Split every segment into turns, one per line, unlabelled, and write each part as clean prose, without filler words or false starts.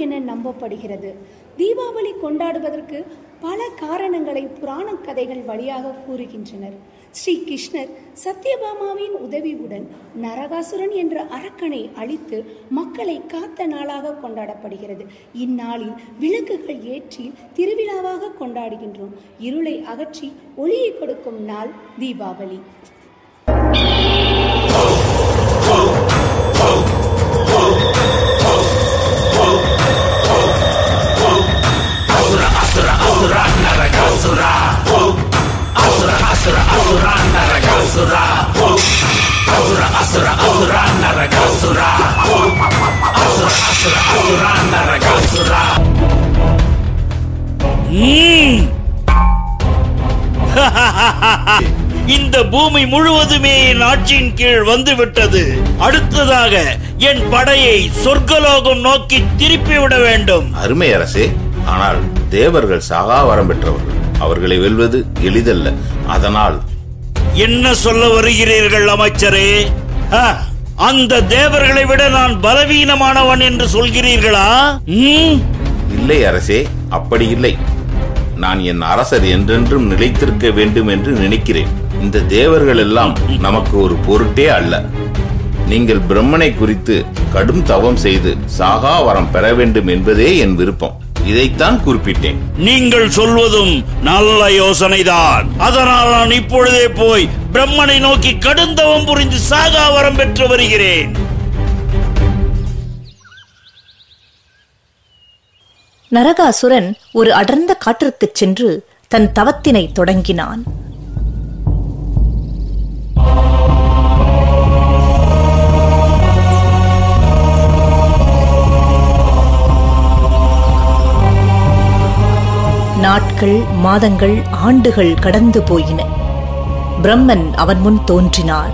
என நம்பப்படுகிறது. தீபாவளி கொண்டாடுவதற்கு பல காரணங்களை புராண கதைகள் வழியாக கூறுகின்றனர். ஸ்ரீ கிருஷ்ணர் சத்யபாமாவின் உதவியுடன் நரகாசுரன் என்ற அரக்கனை அழித்து மக்களை காத்த நாளாக கொண்டாடப்படுகிறது. இந்நாளில் விளக்குகள் ஏற்றி திருவிழாவாக கொண்டாடுகின்றோம். இருளை அகற்றி ஒளியை கொடுக்கும் நாள் தீபாவளி.
இந்த பூமி முழுவதுமே என் ஆட்சியின் கீழ் வந்துவிட்டது. அடுத்ததாக என் படையை சொர்க்கலோகம் நோக்கி திருப்பிவிட வேண்டும்.
அருமை அரசே, ஆனால் தேவர்கள் சாகா வரம் பெற்றவர்கள். அவர்களை வெல்வது எளிதல்ல. அதனால்
என்ன சொல்ல வருகிறீர்கள் அமைச்சரே? அந்த தேவர்களை விட நான் பலவீனமானவன் என்று சொல்கிறீர்களா?
இல்லை அரசே, அப்படி இல்லை. நான் என் அரசர் என்றென்றும் நிலைத்திருக்க வேண்டும் என்று நினைக்கிறேன். இந்த தேவர்கள் எல்லாம் நமக்கு ஒரு பொருட்டே அல்ல. நீங்கள் பிரம்மனை குறித்து கடும் தவம் செய்து சாகா வரம் பெற வேண்டும் என்பதே என் விருப்பம். இதைத்தான் குறிப்பிட்டேன்.
நீங்கள் சொல்வதும் நல்ல யோசனைதான். அதனால் நான் இப்பொழுதே போய் பிரம்மனை நோக்கி கடுந்தவம் புரிந்து சாகா வரம் பெற்று வருகிறேன்.
நரகாசுரன் ஒரு அடர்ந்த காட்டிற்கு சென்று தன் தவத்தினை தொடங்கினான். நாட்கள், மாதங்கள், ஆண்டுகள் கடந்து போயின. பிரம்மன் அவன் முன் தோன்றினார்.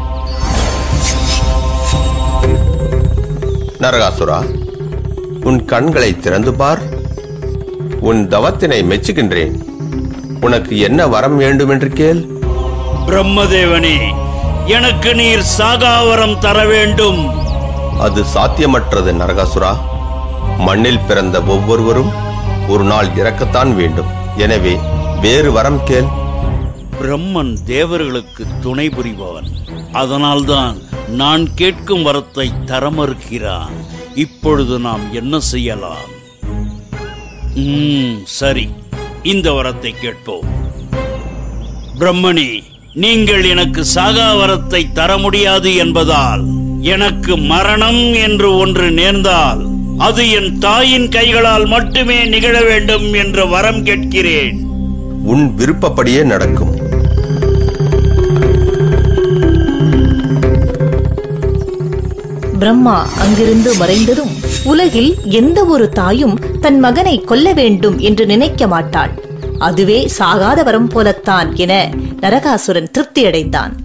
நரகாசுரா, உன் கண்களை திறந்து பார். உன் தவத்தினை மெச்சுகின்றேன். உனக்கு என்ன வரம் வேண்டும் என்று கேள்.
பிரம்மதேவனே, எனக்கு நீர் சாகாவரம் தர வேண்டும்.
அது சாத்தியமற்றது நரகாசுரா. மண்ணில் பிறந்த ஒவ்வொருவரும் ஒரு நாள் இறக்கத்தான் வேண்டும். எனவே வேறு வரம் கேள்.
பிரம்மன் தேவர்களுக்கு துணை புரிபவன். அதனால்தான் நான் கேட்கும் வரத்தை தர மறுக்கிறான். இப்பொழுது நாம் என்ன செய்யலாம்? சரி, இந்த வரத்தை கேட்போம். பிரம்மனே, நீங்கள் எனக்கு சாகா வரத்தை தர முடியாது என்பதால் எனக்கு மரணம் என்று ஒன்று நேர்ந்தால் அது என் தாயின் கைகளால் மட்டுமே நிகழ வேண்டும் என்ற வரம் கேட்கிறேன்.
உன் விருப்பப்படியே நடக்கும்.
பிரம்மா அங்கிருந்து மறைந்ததும் உலகில் எந்த ஒரு தாயும் தன் மகனை கொல்ல வேண்டும் என்று நினைக்க மாட்டாள். அதுவே சாகாத வரம் போலத்தான் என நரகாசுரன் திருப்தியடைந்தான்.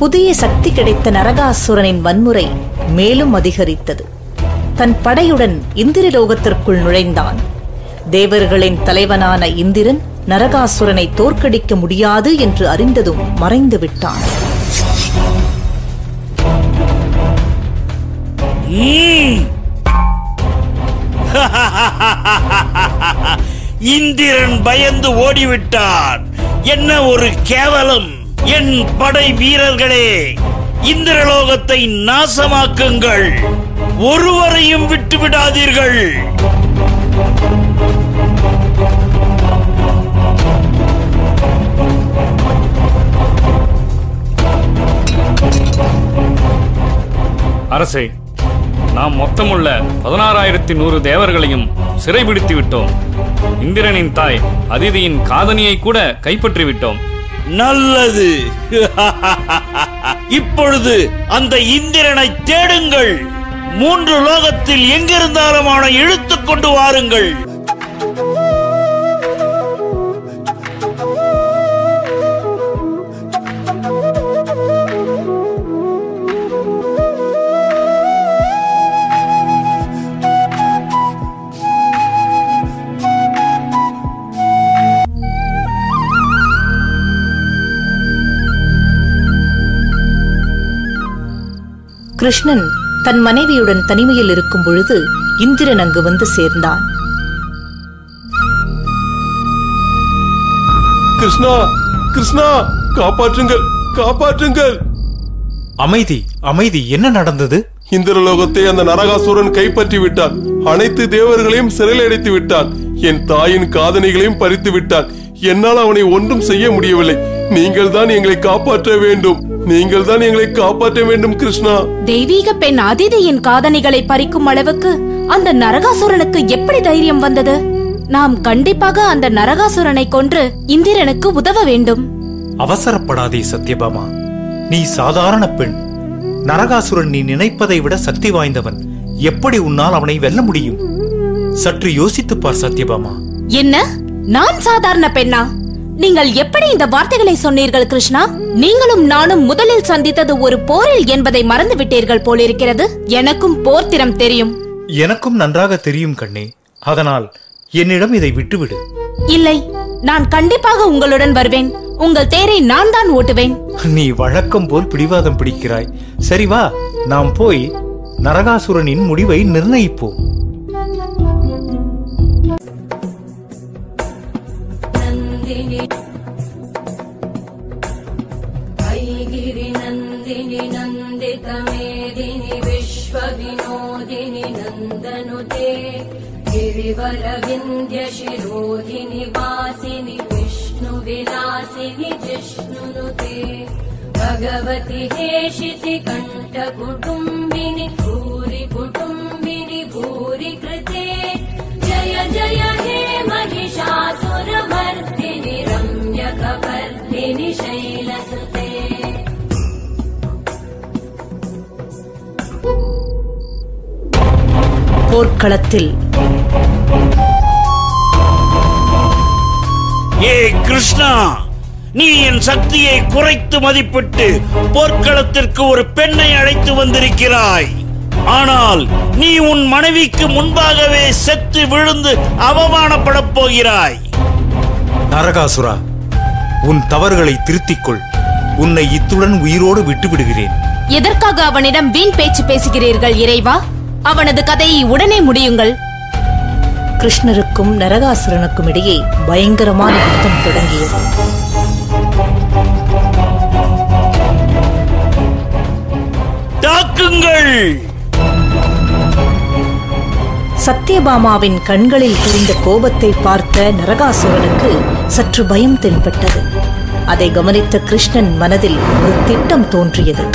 புதிய சக்தி கிடைத்த நரகாசுரனின் வன்முறை மேலும் அதிகரித்தது. தன் படையுடன் இந்திரலோகத்திற்குள் நுழைந்தான். தேவர்களின் தலைவனான இந்திரன் நரகாசுரனை தோற்கடிக்க முடியாது என்று அறிந்ததும் மறைந்து விட்டான்.
இந்திரன் பயந்து ஓடிவிட்டான். என்ன ஒரு கேவலம்! என் படை வீரர்களே, இந்திரலோகத்தை நாசமாக்குங்கள். ஒருவரையும் விட்டு விடாதீர்கள்.
அரசே, நாம் மொத்தமுள்ள 16,100 தேவர்களையும் சிறைபிடித்து விட்டோம். இந்திரனின் தாய் அதிதியின் காதணியை கூட கைப்பற்றி விட்டோம்.
நல்லது. இப்பொழுது அந்த இந்திரனை தேடுங்கள். 3 லோகத்தில் எங்கிருந்தாலும் அவனை இழுத்துக் கொண்டு வாருங்கள்.
கிருஷ்ணன் தன் மனைவியுடன் தனிமையில் இருக்கும் பொழுது இந்திரன் அங்கு வந்து சேர்ந்தான்.
கிருஷ்ணா, கிருஷ்ணா, காப்பாற்றுங்கள், காப்பாற்றுங்கள்!
அமைதி, அமைதி. என்ன நடந்தது?
இந்திரலோகத்தை அந்த நரகாசுரன் கைப்பற்றி விட்டான். அனைத்து தேவர்களையும் சிறையில் அடைத்து விட்டான். என் தாயின் காதணிகளையும் பறித்து விட்டான். என்னால் அவனை ஒன்றும் செய்ய முடியவில்லை. நீங்கள் தான் எங்களை காப்பாற்ற வேண்டும். நீங்கள் தான் எங்களை காப்பாற்ற வேண்டும் கிருஷ்ணா.
தெய்வீக பெண் அதிதியின் காதணிகளை பறிக்கும் அளவுக்கு அந்த நரகாசுரனுக்கு எப்படி தைரியம் வந்தது? நாம் கண்டிப்பாக அந்த நரகாசுரனை கொன்று இந்திரனுக்கு உதவ வேண்டும்.
அவசரப்படாதே சத்யபாமா. நீ சாதாரண பெண். நரகாசுரன் நீ நினைப்பதை விட சக்தி வாய்ந்தவன். எப்படி உன்னால் அவனை வெல்ல முடியும்? சற்று யோசித்துப்பார் சத்யபாமா.
என்ன? நான் சாதாரண பெண்ணா? நீங்கள் எப்படி இந்த வார்த்தைகளை சொன்னீர்கள் கிருஷ்ணா? நீங்களும் நானும் முதலில் சந்தித்தது ஒரு போரில் என்பதை மறந்து விட்டீர்கள் போலிருக்கிறது. எனக்கும் போர் திறம் தெரியும்.
எனக்கும் நன்றாக தெரியும் கண்ணே. அதனால் என்னிடம் இதை விட்டுவிடு.
இல்லை, நான் கண்டிப்பாக உங்களுடன் வருவேன். உங்கள் தேரை நான் தான் ஓட்டுவேன்.
நீ வழக்கம் போல் பிடிவாதம் பிடிக்கிறாய். சரி வா, நாம் போய் நரகாசுரனின் முடிவை நிர்ணயிப்போம்.
गिरिवरविन्द्यशिरोधिनि वासिनि विष्णुविलासिनि जिष्णुनुते भगवति हेशिति कण्ठकुटुम्बिनि भूरि कुटुम्बिनि भूरि कृते जय जय हे महिषासुरमर्दिनि रम्यकपर्दिनि शैलसुते.
போர்க்களத்தில்
ஏ கிருஷ்ணா, நீ என் சக்தியை குறைத்து மதிப்பிட்டு போர்க்களத்திற்கு ஒரு பெண்ணை அழைத்து வந்திருக்கிறாய். ஆனால் நீ உன் மனைவிக்கு முன்பாகவே செத்து விழுந்து அவமானப்படப் போகிறாய்.
நரகாசுரா, உன் தவறுகளை திருத்திக்கொள். உன்னை இத்துடன் உயிரோடு விட்டுவிடுகிறேன்.
எதற்காக அவனிடம் வீண் பேச்சு பேசுகிறீர்கள் இறைவா? அவனது கதையை உடனே முடியுங்கள்.
கிருஷ்ணருக்கும் நரகாசுரனுக்கும் இடையே பயங்கரமான யுத்தம் தொடங்கியது.
தாக்குங்கள்!
சத்யபாமாவின் கண்களில் தெரிந்த கோபத்தை பார்த்த நரகாசுரனுக்கு சற்று பயம் தென்பட்டது. அதை கவனித்த கிருஷ்ணன் மனதில் ஒரு திட்டம் தோன்றியது.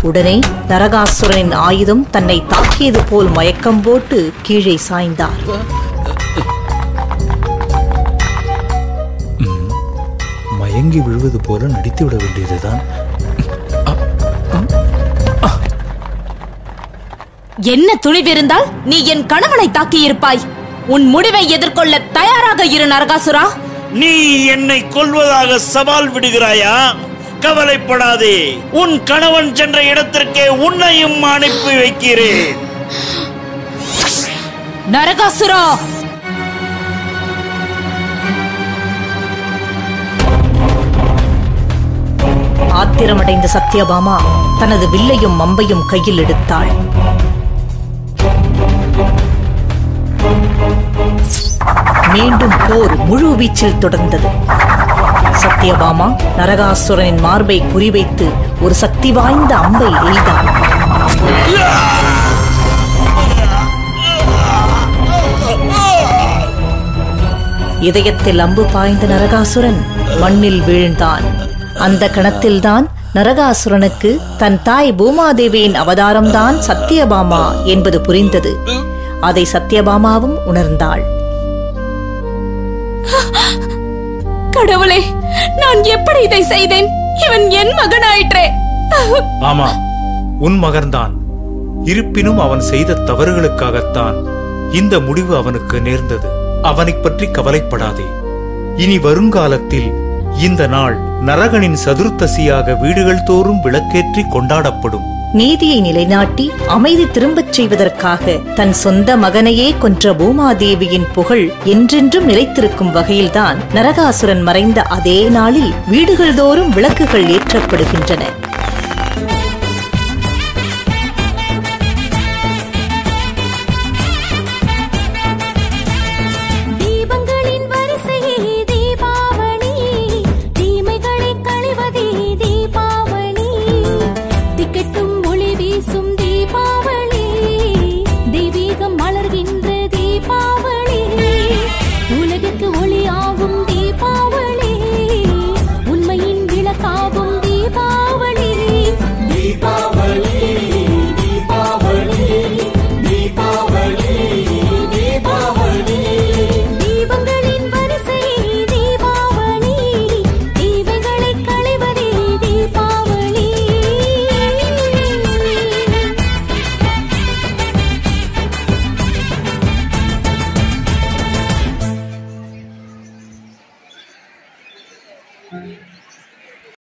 உடனே நரகாசுரனின் ஆயுதம் தன்னை தாக்கியது போல் மயக்கம் போட்டு கீழே சாய்ந்தார்.
மயங்கி விழுவது போல நடித்துவிட வேண்டியதுதான்.
என்ன துணிவிருந்தால் நீ என் கணவனை தாக்கியிருப்பாய். உன் முடிவை எதிர்கொள்ள தயாராக இரு நரகாசுரா.
நீ என்னை கொல்வதாக சவால் விடுகிறாயா? கவலைப்படாதே, உன் கணவன் சென்ற இடத்திற்கே உன்னையும் அனுப்பி வைக்கிறேன்.
நரகாசுரா!
ஆத்திரமடைந்த சத்யபாமா தனது வில்லையும் அம்பையும் கையில் எடுத்தாள். மீண்டும் போர் முழு வீச்சில் தொடர்ந்தது. சத்யபாமா நரகாசுரனின் மார்பை குறிவைத்து ஒரு சக்தி வாய்ந்த அம்பை எய்தாள். இதயத்தில் அம்பு பாய்ந்த நரகாசுரன் மண்ணில் வீழ்ந்தான். அந்த கணத்தில்தான் நரகாசுரனுக்கு தன் தாய் பூமாதேவியின் அவதாரம்தான் சத்யபாமா என்பது புரிந்தது. அதை சத்யபாமாவும் உணர்ந்தாள்.
கடவுளே, நான் எப்படி இதை செய்தேன்? இவன் என் மகனாயிற்றே.
ஆமா, உன் மகன்தான். இருப்பினும் அவன் செய்த தவறுகளுக்காகத்தான் இந்த முடிவு அவனுக்கு நேர்ந்தது. அவனைப் பற்றி கவலைப்படாதே. இனி வருங்காலத்தில் இந்த நாள் நரகனின் சதுர்த்தசியாக வீடுகள் தோறும் விளக்கேற்றி கொண்டாடப்படும்.
நீதியை நிலைநாட்டி அமைதி திரும்பச் செய்வதற்காக தன் சொந்த மகனையே கொன்ற பூமாதேவியின் புகழ் என்றென்றும் நிலைத்திருக்கும் வகையில்தான் நரகாசுரன் மறைந்த அதே நாளில் வீடுகள் தோறும் விளக்குகள் ஏற்றப்படுகின்றன.